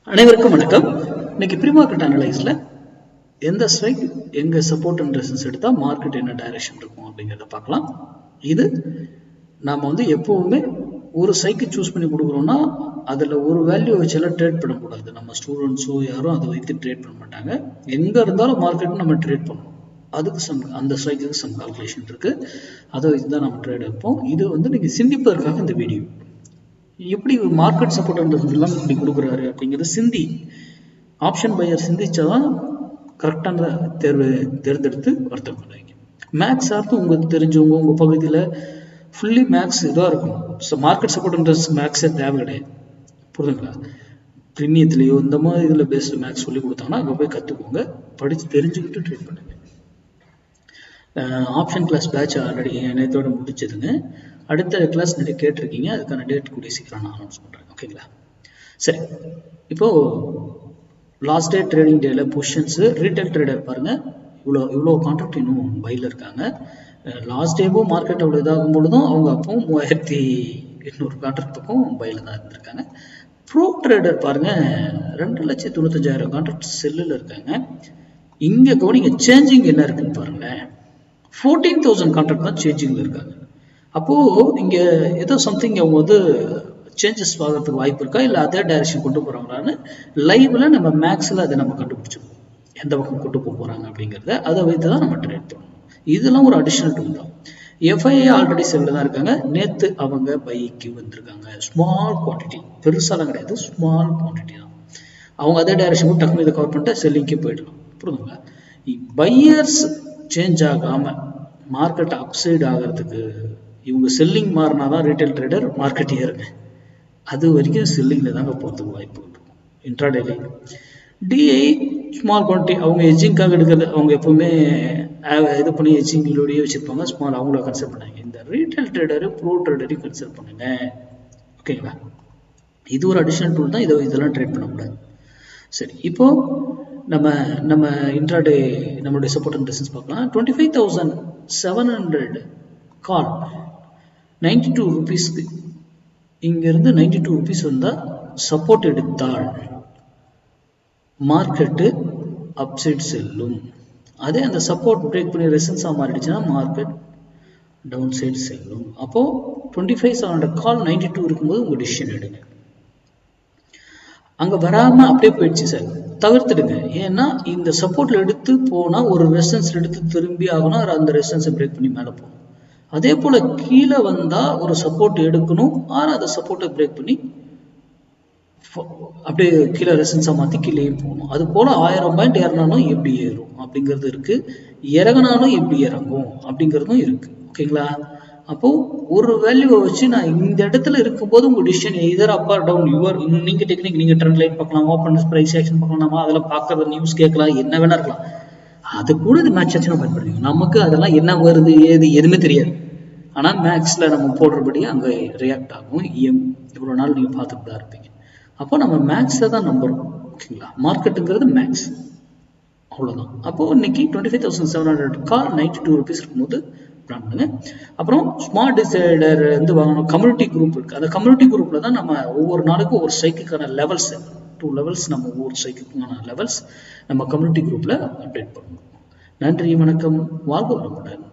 அனைவருக்கும் வணக்கம். இன்னைக்கு ப்ரீ மார்க்கெட் அனலைஸ்ல எந்த ஸ்ட்ரைக் எங்க சப்போர்ட் அண்ட் ரெசிஸ்டன்ஸ் எடுத்தா மார்க்கெட் என்ன டைரக்ஷன் இருக்கும் அப்படிங்கிறத பார்க்கலாம். இது நாம எப்பவுமே ஒரு ஸ்ட்ரைக்கு சூஸ் பண்ணி கொடுக்குறோம்னா அதுல ஒரு வேல்யூ வச்செல்லாம் ட்ரேட் பண்ணக்கூடாது. நம்ம ஸ்டூடெண்ட்ஸோ யாரும் அதை வைத்து ட்ரேட் பண்ண மாட்டாங்க. எங்க இருந்தாலும் மார்க்கெட் நம்ம ட்ரேட் பண்ணணும். அதுக்கு அந்த ஸ்ட்ரைக்குக்கு சம் கால்குலேஷன் இருக்கு. அதை வச்சு தான் நம்ம ட்ரேட் எடுப்போம். இது நீங்க சிந்திப்பதற்காக இந்த வீடியோ. எப்படி மார்க்கெட் சப்போர்ட் எல்லாம் இப்படி கொடுக்குறாரு அப்படிங்கிறது சிந்தி ஆப்ஷன் பையர் சிந்திச்சாதான் கரெக்டான தேர்ந்தெடுத்து வர்த்தகம் பண்ணுவீங்க. மேக்ஸ் ஆர்த்து உங்களுக்கு தெரிஞ்சவங்க உங்க பகுதியில் ஃபுல்லி மேக்ஸ் இதாக இருக்கும். ஸோ மார்க்கெட் சப்போர்ட் மேக்ஸே தேவை கிடையாது. புரியுதுங்களா? ப்ரீமியத்துலேயோ இந்த மாதிரி இதில் பேஸ்டு மேக்ஸ் சொல்லி கொடுத்தாங்கன்னா அங்கே போய் கற்றுக்கோங்க, படித்து தெரிஞ்சுக்கிட்டு ட்ரேட் பண்ணுங்க. ஆப்ஷன் கிளாஸ் பேட்ச் ஆல்ரெடி நேரத்தோட முடிச்சதுங்க. அடுத்த கிளாஸ் நிறைய கேட்டிருக்கீங்க, அதுக்கான டேட் கூடிய சீக்கிரம் நான் அனௌன்ஸ் பண்ணுறேன். ஓகேங்களா? சரி, இப்போ லாஸ்ட் டே ட்ரேடிங் டேல பொசிஷன்ஸு ரீட்டைல் ட்ரேடர் பாருங்க, இவ்வளோ கான்ட்ராக்ட் இன்னும் பையில் இருக்காங்க. லாஸ்ட் டேவும் மார்க்கெட் அவ்வளோ இதாகும் பொழுதும் அவங்க அப்பவும் 3800 கான்ட்ராக்ட் பக்கம் பையில் தான் இருந்திருக்காங்க. ப்ரோ ட்ரேடர் பாருங்க 2,95,000 கான்ட்ராக்ட் செல்லில் இருக்காங்க. இங்கே கவனிங்க, சேஞ்சிங் என்ன இருக்குன்னு பாருங்களேன். 14,000 கான்ட்ராக்ட் தான் சேஞ்சிங்ல இருக்காங்க. அப்போ இங்க ஏதோ சம்திங் அவங்க சேஞ்சஸ் ஆகிறதுக்கு வாய்ப்பு இருக்கா, இல்லை அதே டைரக்ஷன் கொண்டு போறாங்களான்னு லைவ்ல நம்ம மேக்ஸ்ல அதை நம்ம கண்டுபிடிச்சிருக்கோம். எந்த பக்கம் கொண்டு போறாங்க அப்படிங்கிறத அதை வைத்து தான் நம்ம ட்ரேட் பண்ணணும். இதெல்லாம் ஒரு அடிஷனல் டூல் தான். எஃப்ஐஏ ஆல்ரெடி செல்ல தான் இருக்காங்க. நேத்து அவங்க பைக்கு வந்திருக்காங்க. ஸ்மால் குவான்டிட்டி, பெருசாலாம் கிடையாது, ஸ்மால் குவான்டிட்டி தான். அவங்க அதே டைரக்ஷன் டக்குனு இதை கவர் பண்ணிட்டு செல்லிங்கே போயிடலாம். புரியுதுங்களா? பையர்ஸ் சேஞ்ச் ஆகாம மார்க்கெட் அப்சைட் ஆகிறதுக்கு இவங்க செல்லிங் மாறினாதான் ரீட்டைல் ட்ரேடர் மார்க்கெட் ஏறுங்க. அது வரைக்கும் செல்லிங்ல தாங்க போகிறதுக்கு வாய்ப்பு இருக்கும். இன்ட்ராடேலி டிஐ ஸ்மால் குவான்டிட்டி அவங்க எஜ்ஜிங்காக எடுக்கிறது. அவங்க எப்பவுமே இது பண்ணி எஜ்ஜிங்களோடய வச்சிருப்பாங்க. ஸ்மால் அவங்கள கன்சிடர் பண்ணாங்க. இந்த ரீட்டைல் ட்ரேடரு ப்ரோ ட்ரேடரையும் கன்சிடர் பண்ணுங்க. ஓகேங்களா? இது ஒரு அடிஷனல் டூல் தான். இதெல்லாம் ட்ரேட் பண்ணக்கூடாது. சரி, இப்போ நம்ம இன்ட்ராடே நம்மளுடைய சப்போர்ட் அண்ட் ரெசிஸ்டன்ஸ் பார்க்கலாம். 25,700 கால் 92 ரூபீஸ்க்கு இங்கிருந்து 92 ரூபீஸ் வந்தால் சப்போர்ட் எடுத்தால் மார்க்கெட்டு அப்சைட் செல்லும். அதே அந்த சப்போர்ட் பிரேக் பண்ணி ரெசிஸ்டன்ஸாக மாறிடுச்சுன்னா மார்க்கெட் டவுன் சைடு செல்லும். அப்போ 25,700 கால் 92 இருக்கும்போது உங்க டிசிஷன் எடுங்க. அங்க வராம அப்படியே போயிடுச்சு சார், தவிர்த்துடுங்க. ஏன்னா இந்த சப்போர்ட்ல எடுத்து போனா ஒரு ரெசிஸ்டன்ஸ் எடுத்து திரும்பி ஆகணும், அந்த ரெசிஸ்டன்ஸை பிரேக் பண்ணி மேலே போகணும். அதே போல கீழே வந்தா ஒரு சப்போர்ட் எடுக்கணும், ஆனா அந்த சப்போர்ட்டை பிரேக் பண்ணி அப்படியே கீழே ரெசிஸ்டன்ஸா மாத்தி கீழேயும் போகணும். அது போல 1000 பாயிண்ட் ஏறினாலும் எப்படி ஏறும் அப்படிங்கிறது இருக்கு, இறங்கினாலும் எப்படி இறங்கும் அப்படிங்கிறதும் இருக்கு. ஓகேங்களா? அப்போ ஒரு வேல்யூவை வச்சு நான் இந்த இடத்துல இருக்கும்போது உங்க decision either up are down நீங்க டெக்னிக், நீங்க ட்ரெண்ட் லைன் பார்க்கலாம், ஓப்பன் பிரைஸ் ஆக்ஷன் பார்க்கலாம், அதெல்லாம் பார்க்கறது நியூஸ் கேட்கலாம், என்ன வேணா இருக்கலாம். அது கூட இது மேட்ச் ஆச்சுன்னா பயன்படுத்துங்க. நமக்கு அதெல்லாம் என்ன வருது ஏது எதுவுமே தெரியாது. ஆனா மேக்ஸ்ல நம்ம போடுறபடி அங்க ரியாக்ட் ஆகும். இவ்வளவு நாள் நீங்க பார்த்துட்டு தான் இருப்பீங்க. அப்போ நம்ம மேக்ஸை தான் நம்புறோம். ஓகேங்களா? மார்க்கெட்டுங்கிறது மேக்ஸ், அவ்வளவுதான். அப்போ இன்னைக்கு 25,700 கால் 92 ரூபீஸ் இருக்கும்போது பிளான் பண்ணுங்க. அப்புறம் ஸ்மார்ட் டிசைடர் வாங்கணும். கம்யூனிட்டி குரூப் இருக்கு. அந்த கம்யூனிட்டி குரூப்ல தான் நம்ம ஒவ்வொரு நாளுக்கும் ஒரு ஸ்ட்ரைக்குக்கான லெவல்ஸ் 2 லெவல்ஸ் நம்ம ஒவ்வொரு ஸ்ட்ரைக்குக்கான லெவல்ஸ் நம்ம கம்யூனிட்டி குரூப்ல அப்டேட் பண்ணணும். நன்றி, வணக்கம், வாழ்க வளமுடன்.